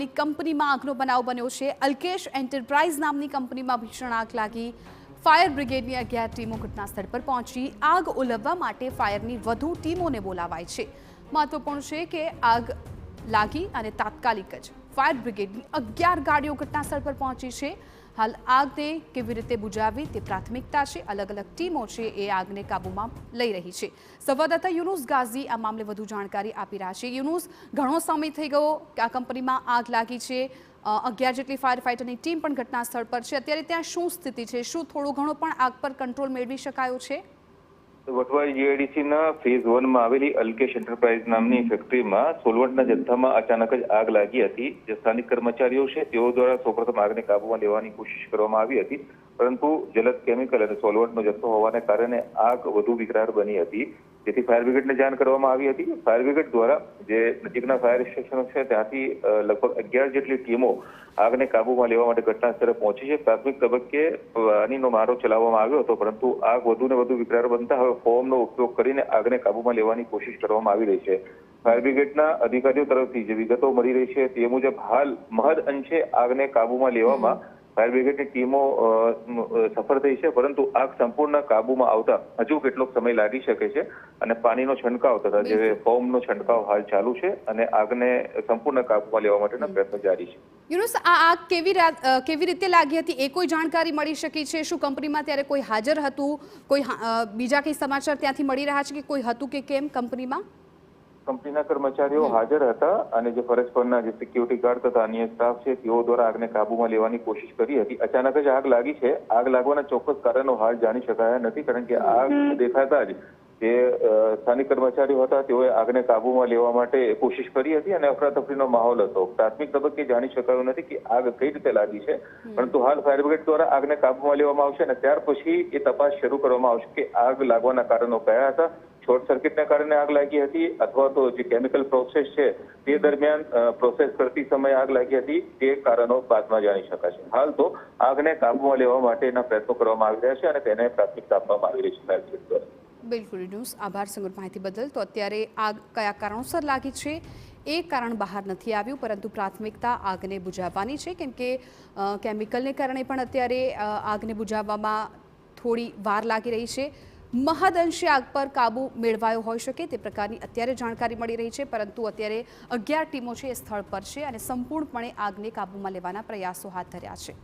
આવેલી કંપનીમાં આગનો બનાવ બન્યો છે। અલ્કેશ એન્ટરપ્રાઇઝ નામની કંપનીમાં ભીષણ આગ લાગી। ફાયર બ્રિગેડની 11 ટીમો ઘટનાસ્થળ પર પહોંચી આગ ઓલવવા માટે ફાયરની વધુ ટીમોને બોલાવાઈ છે। મહત્વપૂર્ણ છે કે આગ લાગી અને તાત્કાલિક જ ફાયર બ્રિગેડની 11 ગાડીઓ ઘટનાસ્થળ પર પહોંચી છે। હાલ આગને કેવી રીતે બુઝાવવી તે પ્રાથમિકતા છે। અલગ અલગ ટીમો છે એ આગને કાબૂમાં લઈ રહી છે। સંવાદદાતા યુનુસ ગાઝી આ મામલે વધુ જાણકારી આપી રહ્યા છે। યુનુસ, ઘણો સમય થઈ ગયો કે આ કંપનીમાં આગ લાગી છે। 11 જેટલી ફાયર ફાઇટરની ટીમ પણ ઘટનાસ્થળ પર છે। અત્યારે ત્યાં શું સ્થિતિ છે? શું થોડો ઘણો પણ આગ પર કંટ્રોલ મેળવી શકાયો છે? વટવાઈ જીઆઈડીસીના ફેઝ 1 માં આવેલી અલ્કેશ એન્ટરપ્રાઇઝ નામની ફેક્ટરીમાં સોલવન્ટના જથ્થામાં અચાનક જ આગ લાગી હતી। જે સ્થાનિક કર્મચારીઓ છે તેઓ દ્વારા સૌપ્રથમ આગને કાબૂમાં લેવાની કોશિશ કરવામાં આવી હતી, પરંતુ જલદ કેમિકલ અને સોલવન્ટનો જથ્થો હોવાને કારણે આગ વધુ વિકરાળ બની હતી, જેથી ફાયર બ્રિગેડને જાણ કરવામાં આવી હતી। ફાયર બ્રિગેડ દ્વારા જે નજીકના ફાયર સ્ટેશનો છે ત્યાંથી લગભગ 11 જેટલી ટીમો આગને કાબૂમાં લેવા માટે ઘટનાસ્થળે પહોંચી છે। પ્રાથમિક તબક્કે પાણીનો મારો ચલાવવામાં આવ્યો હતો, પરંતુ આગ વધુને વધુ વિકરાળ બનતા હવે ફોર્મનો ઉપયોગ કરીને આગને કાબૂમાં લેવાની કોશિશ કરવામાં આવી રહી છે। ફાયર બ્રિગેડના અધિકારીઓ તરફથી જે વિગતો મળી રહી છે તે મુજબ હાલ મહદ અંશે આગને કાબૂમાં લેવામાં ફાયર બ્રિગેડની ટીમો સફળ થઈ છે, પરંતુ આગ સંપૂર્ણ કાબૂમાં આવતા હજુ કેટલોક સમય લાગી શકે છે અને પાણીનો છંટકાવ તથા જે ફોર્મનો છંટકાવ હાલ ચાલુ છે અને આગને સંપૂર્ણ કાબૂમાં લેવા માટેના પ્રયત્નો જારી છે। યુનુસ, આ આગ કેવી રીતે લાગી હતી એ કોઈ જાણકારી મળી શકી છે? શું કંપનીમાં ત્યારે કોઈ હાજર હતું? કોઈ બીજા કઈ સમાચાર ત્યાંથી મળી રહ્યા છે કે કોઈ હતું કે કેમ કંપનીમાં? કંપનીના કર્મચારીઓ હાજર હતા અને જે ફરજ પરના જે સિક્યુરિટી ગાર્ડ તથા અન્ય સ્ટાફ છે તેઓ દ્વારા આગને કાબૂમાં લેવાની કોશિશ કરી હતી। અચાનક જ આગ લાગી છે। આગ લાગવાના ચોક્કસ કારણો હાલ જાણી શકાયા નથી, કારણ કે આગ દેખાતા જ જે સ્થાનિક કર્મચારીઓ હતા તેઓએ આગને કાબૂમાં લેવા માટે કોશિશ કરી હતી અને અફરાતફરીનો માહોલ હતો। પ્રાથમિક તબક્કે જાણી શકાયું નથી કે આગ કઈ રીતે લાગી છે, પરંતુ હાલ ફાયર બ્રિગેડ દ્વારા આગને કાબૂમાં લેવામાં આવશે અને ત્યાર પછી એ તપાસ શરૂ કરવામાં આવશે કે આગ લાગવાના કારણો કયા હતા। શોર્ટ સર્કિટના કારણે આગ લાગી હતી અથવા તો જે કેમિકલ પ્રોસેસ છે તે દરમિયાન પ્રોસેસ કરતી સમયે આગ લાગી હતી, તે કારણો બાદમાં જાણી શકાશે। હાલ તો આગને કાબૂમાં લેવા માટેના પ્રયત્નો કરવામાં આવી રહ્યા છે અને તેને પ્રાથમિકતા આપવામાં આવી રહી છે ફાયર બ્રિગેડ દ્વારા। બિલકુલ ન્યૂઝ, આભાર સમગ્ર માહિતી બદલ। તો અત્યારે આગ કયા કારણોસર લાગી છે એ કારણ બહાર નથી આવ્યું, પરંતુ પ્રાથમિકતા આગને બુઝાવવાની છે, કેમ કે કેમિકલને કારણે પણ અત્યારે આગને બુઝાવવામાં થોડી વાર લાગી રહી છે। મહદ અંશે આગ પર કાબુ મેળવાયો હોઈ શકે તે પ્રકારની અત્યારે જાણકારી મળી રહી છે, પરંતુ અત્યારે 11 ટીમો છે એ સ્થળ પર છે અને સંપૂર્ણપણે આગને કાબૂમાં લેવાના પ્રયાસો હાથ ધર્યા છે।